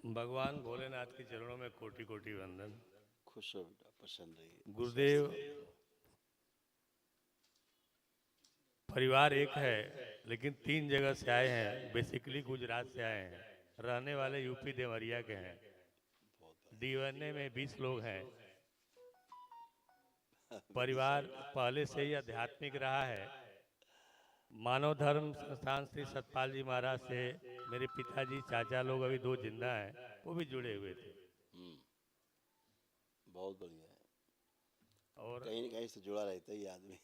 भगवान भोलेनाथ के चरणों में कोटि कोटि वंदन। खुश हो बेटा, प्रसन्न रहिए, गुरुदेव, स्वस्थ रहिए। परिवार एक है लेकिन 3 जगह से आए हैं। बेसिकली गुजरात से आए हैं, रहने वाले यूपी देवरिया के हैं। बहुत डीएनए में 20 लोग हैं। बढ़िया। विदेश परिवार पहले से ही आध्यात्मिक रहा है। मानव धर्म संस्थान श्री सतपाल जी महाराज से मेरे पिताजी चाचा लोग अभी 2 जिंदा हैं, वो भी जुड़े हुए थे। बहुत बढ़िया है। और कहीं न कहीं से जुड़ा रहता है ये आदमी।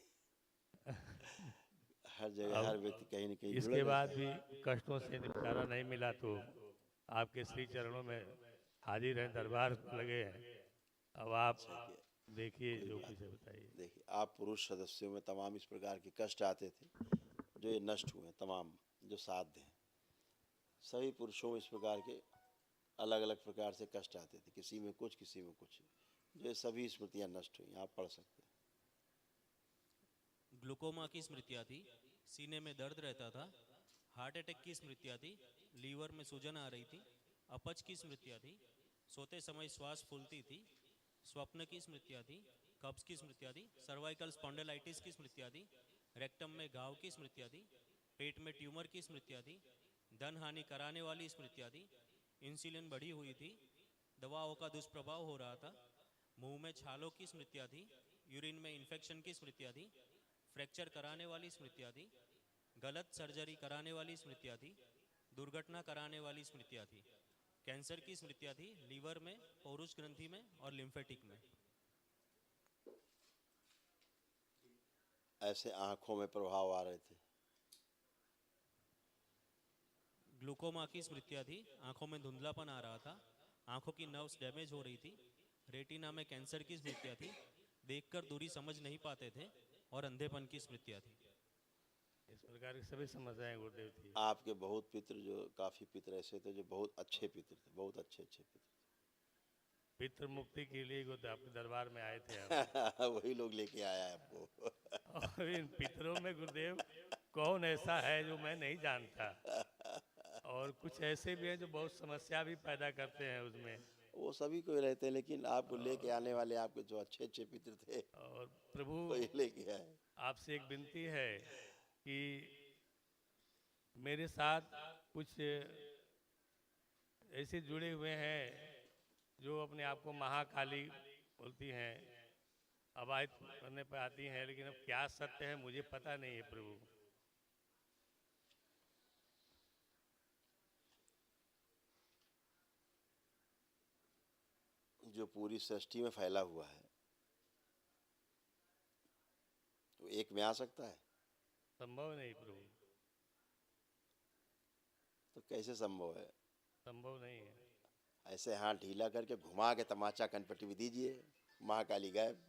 हर जगह हर व्यक्ति अब कहीं न कहीं जुड़ा इसके बाद रहता भी है। कष्टों से निपटारा नहीं मिला तो आपके श्री चरणों में हाजिर हैं, दरबार लगे हैं। अब आप अच्छा किया। देखिए, कोई जो बात कुछ है नहीं। बताइए। देखिए, आप पुरुष सदस्यों में तमाम इस प्रकार के कष्ट आते थे, जो ये नष्ट हुए तमाम, जो साध्य हैं। सभी पुरुषों में इस प्रकार के अलग अलग प्रकार से कष्ट आते थे, किसी में कुछ, किसी में कुछ। जो ये सभी स्मृतियाँ नष्ट हुई, आप पढ़ सकते हैं। ग्लूकोमा की स्मृतियाँ थी, सीने में दर्द रहता था। हार्ट अटैक की स्मृतियाँ थी, लीवर में सूजन आ रही थी। अपच की स्मृतियाँ थी, सोते समय श्वास फूलती थी। स्वप्न की स्मृतियाँ थी, कब्ज की स्मृतियाँ थी। सर्वाइकल स्पॉन्डिलाइटिस की स्मृतियाँ थी, रेक्टम में घाव की स्मृतियाँ थी। पेट में ट्यूमर की स्मृतियाँ थी, धन हानि कराने वाली स्मृतियाँ थी। इंसुलिन बढ़ी हुई थी, दवाओं का दुष्प्रभाव हो रहा था। मुंह में छालों की स्मृतियाँ थी, यूरिन में इन्फेक्शन की स्मृतियाँ थी। फ्रैक्चर कराने वाली स्मृतियाँ थी, गलत सर्जरी कराने वाली स्मृतियाँ थी। दुर्घटना कराने वाली स्मृतियाँ थी। कैंसर की स्मृतियाँ थी, लीवर में, पौरुष ग्रंथि में और लिम्फेटिक में। ऐसे आँखों में प्रभाव आ रहे थे। ग्लूकोमा की स्मृतियाँ थी, आंखों में धुंधलापन आ रहा था। आंखों की नर्व्स डैमेज हो रही थी। रेटिना में कैंसर की स्मृतियाँ थी, देखकर दूरी समझ नहीं पाते थे। और अंधेपन की स्मृतियाँ थी। इस प्रकार की सभी समस्याएं गुरुदेव थी। आपके बहुत पितृ, जो काफ़ी पितृ ऐसे थे जो बहुत अच्छे पितृ थे, बहुत अच्छे अच्छे पितृ पितृ मुक्ति के लिए गुरुदेव आपके दरबार में आए थे हम। थे। वही लोग लेके आया है आपको। और इन पितरों में गुरुदेव कौन ऐसा है जो मैं नहीं जानता, और कुछ ऐसे भी हैं जो बहुत समस्या भी पैदा करते हैं उसमें। वो सभी कोई रहते हैं, लेकिन आपको लेके आने और वाले आपके जो अच्छे अच्छे पितृ थे, और प्रभु, वही लेके आए। आपसे एक विनती है कि मेरे साथ कुछ ऐसे जुड़े हुए हैं जो अपने आप को महाकाली बोलती हैं, अवाहित करने पर आती हैं, लेकिन अब क्या सत्य है मुझे पता नहीं है प्रभु। जो पूरी सृष्टि में फैला हुआ है, तो एक में आ सकता है? संभव नहीं प्रभु, तो कैसे संभव है? संभव नहीं है। ऐसे हाथ ढीला करके घुमा के तमाचा कनपट्टी भी दीजिए, महाकाली गायब।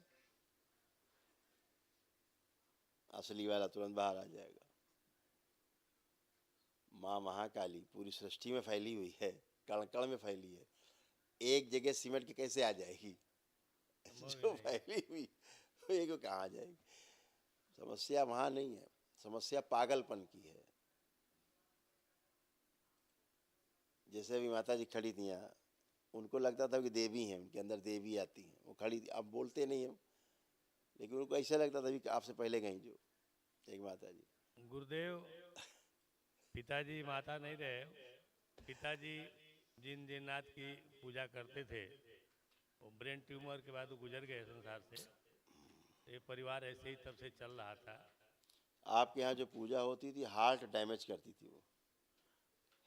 असली वाला तुरंत बाहर आ जाएगा। माँ महाकाली पूरी सृष्टि में फैली हुई है, कण कण में फैली है। एक जगह सिमट के कैसे आ जाएगी? संभव ही जो नहीं। फैली हुई वो एक कहाँ आ जाएगी? समस्या वहाँ नहीं है, समस्या पागलपन की है। जैसे भी माता जी खड़ी थी यहाँ, उनको लगता था कि देवी हैं, उनके अंदर देवी आती हैं, वो खड़ी थी। अब बोलते नहीं हम, लेकिन उनको ऐसा लगता था कि आपसे पहले गई जो एक माता जी। गुरुदेव, पिताजी माता नहीं रहे। पिताजी जिन जिन्नाथ की पूजा करते थे, वो ब्रेन ट्यूमर के बाद वो गुजर गए संसार से। ये परिवार ऐसे ही तब से चल रहा था। आपके यहाँ जो पूजा होती थी, हार्ट डैमेज करती थी, वो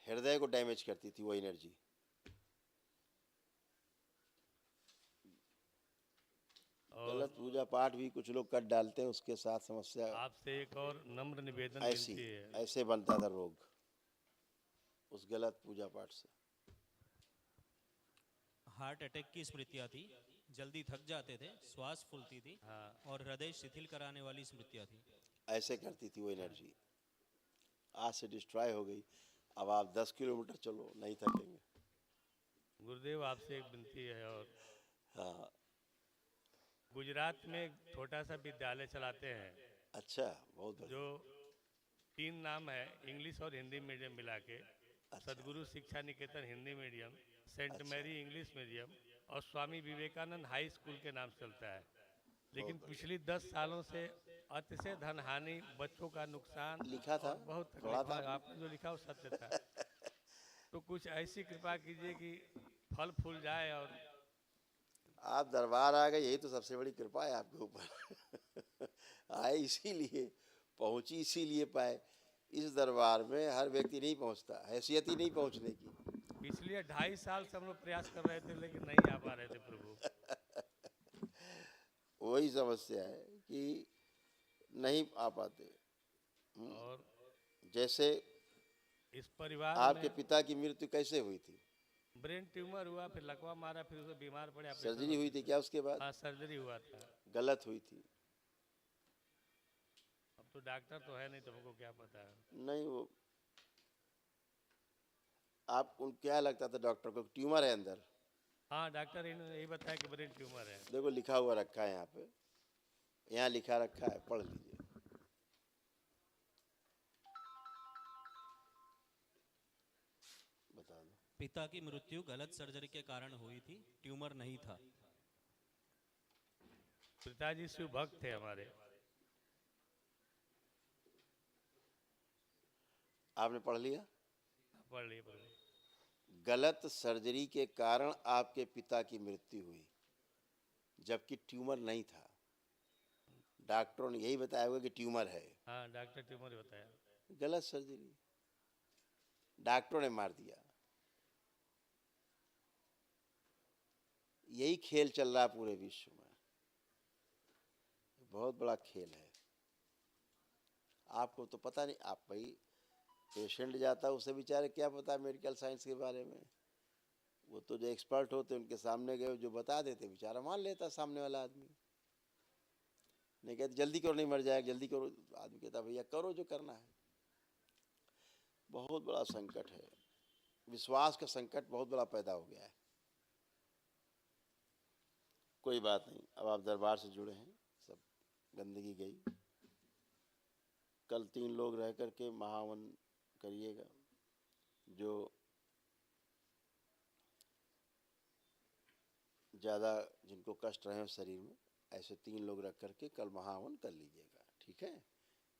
हृदय को डैमेज करती थी वो एनर्जी। और गलत पूजा पाठ भी कुछ लोग कर डालते हैं, उसके साथ समस्या आपसे एक और नम्र निवेदन ऐसी, विनती है। ऐसे बनता था रोग उस गलत पूजा पाठ से। हार्ट अटैक की स्मृतियाँ थी, जल्दी थक जाते थे, श्वास फूलती थी। हाँ, और हृदय शिथिल कराने वाली स्मृतियाँ थी। ऐसे करती थी वो एनर्जी। आज से डिस्ट्रॉय हो गई। अब आप 10 किलोमीटर चलो, नहीं थकेंगे। गुरुदेव आपसे एक विनती है। और हाँ। गुजरात में एक छोटा सा विद्यालय चलाते हैं, अच्छा, बहुत जो बढ़िया। 3 नाम है, इंग्लिश और हिंदी मीडियम मिला के। Sadguru Shiksha Niketan Hindi medium, Saint Mary English medium और स्वामी विवेकानंद हाई स्कूल के नाम से चलता है। लेकिन पिछली 10 सालों से अतिशय धन हानि, बच्चों का नुकसान लिखा था, और बहुत पढ़ा तकलीफ, था हाँ, आपने जो लिखा वो सत्य था। तो कुछ ऐसी कृपा कीजिए कि फल फूल जाए। और आप दरबार आ गए, यही तो सबसे बड़ी कृपा है आपके ऊपर। आए इसीलिए, पहुंची इसीलिए पाए। इस दरबार में हर व्यक्ति नहीं पहुंचता, हैसियत ही नहीं पहुंचने की। पिछले 2.5 साल से हम लोग प्रयास कर रहे थे लेकिन नहीं आ पा रहे थे प्रभु। वही समस्या है कि नहीं आ पाते। और जैसे इस परिवार आपके में पिता की मृत्यु कैसे हुई थी? ब्रेन ट्यूमर हुआ, फिर लकवा मारा, फिर उसे बीमार पड़े, सर्जरी हुई थी ऑपरेशन। क्या उसके बाद? हाँ, सर्जरी हुआ था। गलत हुई थी? अब तो डॉक्टर तो है नहीं, तुमको क्या पता है। नहीं, वो आपको क्या लगता था डॉक्टर को? ट्यूमर है अंदर? हाँ, डॉक्टर इन्होंने यही बताया कि ब्रेन ट्यूमर है। देखो लिखा हुआ रखा है यहाँ पे, यहाँ लिखा रखा है, पढ़ लीजिए। बता दो। पिता की मृत्यु गलत सर्जरी के कारण हुई थी, ट्यूमर नहीं था। पिताजी शिव भक्त थे हमारे। आपने पढ़ लिया? पढ़ लिए पढ़ लिए। गलत सर्जरी के कारण आपके पिता की मृत्यु हुई, जबकि ट्यूमर नहीं था। डॉक्टरों ने यही बताया होगा कि ट्यूमर है। हाँ, डॉक्टर ट्यूमर ही बताया। गलत सर्जरी, डॉक्टरों ने मार दिया। यही खेल चल रहा है पूरे विश्व में, बहुत बड़ा खेल है। आपको तो पता नहीं, आप भाई पेशेंट जाता है उसे बेचारे क्या पता मेडिकल साइंस के बारे में। वो तो जो एक्सपर्ट होते उनके सामने गए, जो बता देते बेचारा मान लेता सामने वाला आदमी। नहीं कहते जल्दी करो नहीं मर जाएगा, जल्दी करो, आदमी कहता भैया करो जो करना है। बहुत बड़ा संकट है, विश्वास का संकट बहुत बड़ा पैदा हो गया है। कोई बात नहीं, अब आप दरबार से जुड़े हैं, सब गंदगी गई। कल 3 लोग रह करके महावन करिएगा। जो ज़्यादा जिनको कष्ट रहे हो शरीर में, ऐसे 3 लोग रख करके कल महावन कर लीजिएगा, ठीक है,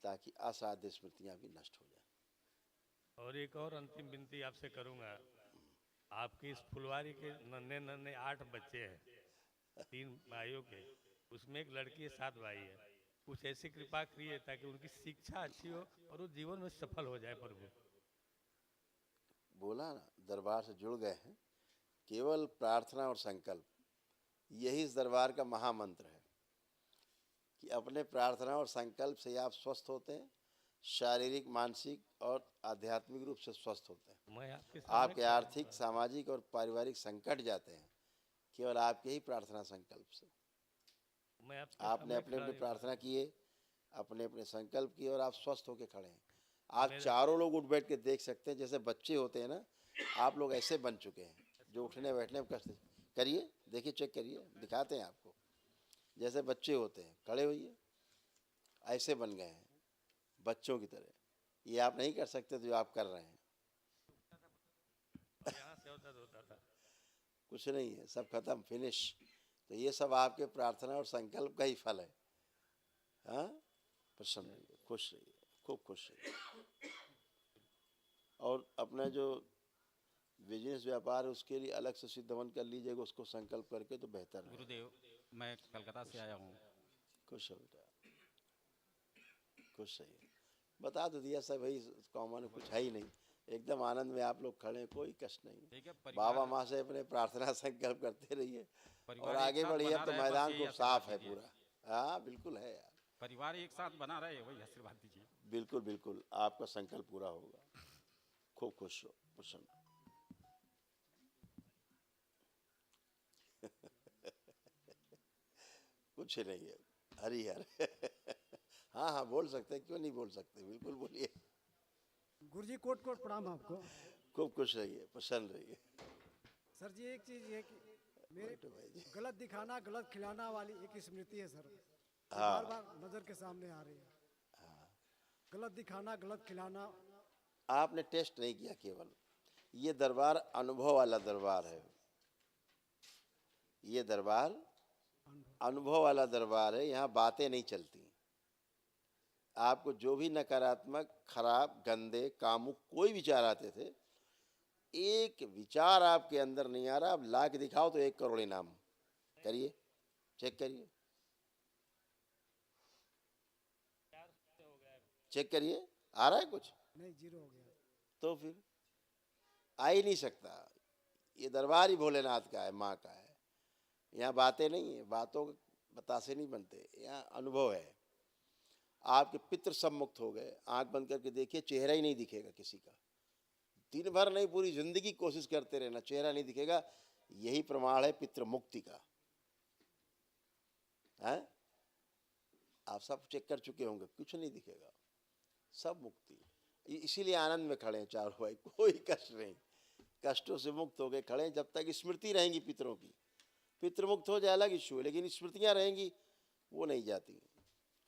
ताकि असाध्य स्मृतियाँ भी नष्ट हो जाए। और एक और अंतिम विनती आपसे करूंगा। आपकी इस फुलवारी के नन्हे नन्हे 8 बच्चे हैं, 3 भाइयों के, उसमें एक लड़की है, 7 भाई है। कुछ ऐसी कृपा करिए ताकि उनकी शिक्षा अच्छी हो और वो जीवन में सफल हो जाए प्रभु। बोला ना, दरबार से जुड़ गए हैं, केवल प्रार्थना और संकल्प, यही इस दरबार का महामंत्र है कि अपने प्रार्थना और संकल्प से आप स्वस्थ होते हैं, शारीरिक, मानसिक और आध्यात्मिक रूप से स्वस्थ होते हैं। मैं आपके आपके सामने आर्थिक, सामाजिक और पारिवारिक संकट जाते हैं केवल आपके ही प्रार्थना संकल्प से। मैं आपके आपने सामने अपने खड़ा अपने नहीं प्रार्थना हूँ। किए, अपने अपने संकल्प किए और आप स्वस्थ होकर खड़े हैं। आप मेरे- चारों लोग उठ बैठ के देख सकते हैं, जैसे बच्चे होते हैं ना, आप लोग ऐसे बन चुके हैं जो उठने बैठने में कष्ट। करिए, देखिए, चेक करिए, दिखाते हैं आपको। जैसे बच्चे होते हैं, खड़े होइए, ऐसे बन गए हैं बच्चों की तरह। ये आप नहीं कर सकते जो आप कर रहे हैं। यहाँ से उधर होता था। कुछ नहीं है, सब खत्म, फिनिश। तो ये सब आपके प्रार्थना और संकल्प का ही फल है। हाँ, प्रसन्न रहिए, खुश रहिए, खूब खुश रहिए। और अपना जो बिजनेस व्यापार है उसके लिए अलग से सिद्धवन कर लीजिएगा, उसको संकल्प करके, तो बेहतर है। गुरुदेव, मैं कलकत्ता से आया हूँ। खुश हो बेटा, खुश रहिए। बता तो दिया सब, वही कॉमन, कुछ है ही नहीं। एकदम आनंद में आप लोग खड़े हैं, कोई कष्ट नहीं। ठीक है, बाबा माँ से अपने प्रार्थना संकल्प करते रहिए परिवार और एक आगे साथ बढ़िए। बना अब तो रहे, बस मैदान यही खूब साफ है आशीर्वाद पूरा। हाँ बिल्कुल है यार, परिवार एक साथ बना रहे, वही आशीर्वाद दीजिए। बिल्कुल बिल्कुल, आपका संकल्प पूरा होगा। खूब खुश हो, प्रसन्न। कुछ नहीं है, हरिहर। हाँ हाँ, बोल सकते हैं, क्यों नहीं बोल सकते, बिल्कुल बोलिए। गुरुजी कोट कोट प्रणाम आपको। खूब खुश रहिए, प्रसन्न रहिए। सर जी एक चीज ये कि मेरे बैठो भाई जी। गलत दिखाना गलत खिलाना वाली एक स्मृति है सर, हाँ। बार बार नजर के सामने आ रही है। गलत दिखाना गलत खिलाना। आपने टेस्ट नहीं किया केवल, ये दरबार अनुभव वाला दरबार है। ये दरबार अनुभव वाला दरबार है। यहाँ बातें नहीं चलती। आपको जो भी नकारात्मक, खराब, गंदे, कामुक कोई विचार आते थे, एक विचार आपके अंदर नहीं आ रहा। आप ला के दिखाओ तो 1 करोड़ इनाम। करिए, चेक करिए, चेक करिए, आ रहा है कुछ? नहीं, जीरो हो गया। तो फिर आ ही नहीं सकता। ये दरबार ही भोलेनाथ का है, माँ का है। यहाँ बातें नहीं है, बातों के बतासे नहीं बनते, यहाँ अनुभव है। आपके पितृ सब मुक्त हो गए। आंख बंद करके देखिए, चेहरा ही नहीं दिखेगा किसी का। दिन भर नहीं, पूरी जिंदगी कोशिश करते रहना, चेहरा नहीं दिखेगा। यही प्रमाण है पितृ मुक्ति का। है, आप सब चेक कर चुके होंगे, कुछ नहीं दिखेगा, सब मुक्ति। इसीलिए आनंद में खड़े हैं चारों भाई, कोई कष्ट नहीं, कष्टों से मुक्त हो गए खड़े हैं। जब तक स्मृति रहेंगी पितरों की, पितृ मुक्त हो जाए अलग इश्यू है, लेकिन स्मृतियां रहेंगी वो नहीं जाती।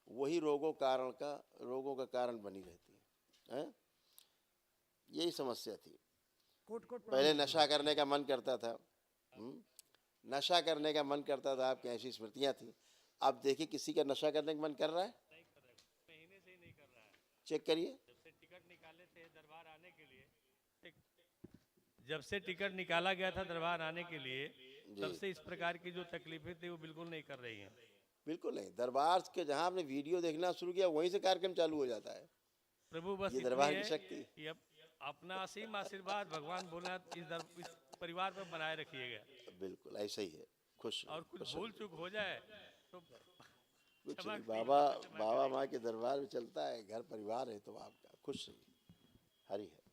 वही रोगों का कारण बनी रहती है। यही समस्या थी। कोट कोट पहले प्रणाम। नशा करने का मन करता था। नशा करने का मन करता था, आपकी ऐसी स्मृतियां थी। अब देखिए, किसी का नशा करने का मन कर रहा है? महीने से ही नहीं कर रहा है। चेक करिए। जब से टिकट निकाले थे दरबार आने के लिए, जब से टिकट निकाला गया था दरबार आने के लिए, तब से इस प्रकार की जो तकलीफें थी वो बिल्कुल नहीं कर रही हैं। बिल्कुल नहीं। दरबार के जहां आपने वीडियो देखना शुरू किया, वहीं से कार्यक्रम चालू हो जाता है। प्रभु बस ये इतनी दरबार है की शक्ति। कि अब अपना असीम आशीर्वाद भगवान भोलेनाथ इस परिवार पर बनाए रखिएगा। बिल्कुल ऐसा ही है। खुश और कुछ भूल चूक हो जाए तो कुछ क्षमा नहीं। करिए, बाबा क्षमा करिए। माँ के दरबार में चलता है, घर परिवार है तो आपका खुश रहिए। हरि है।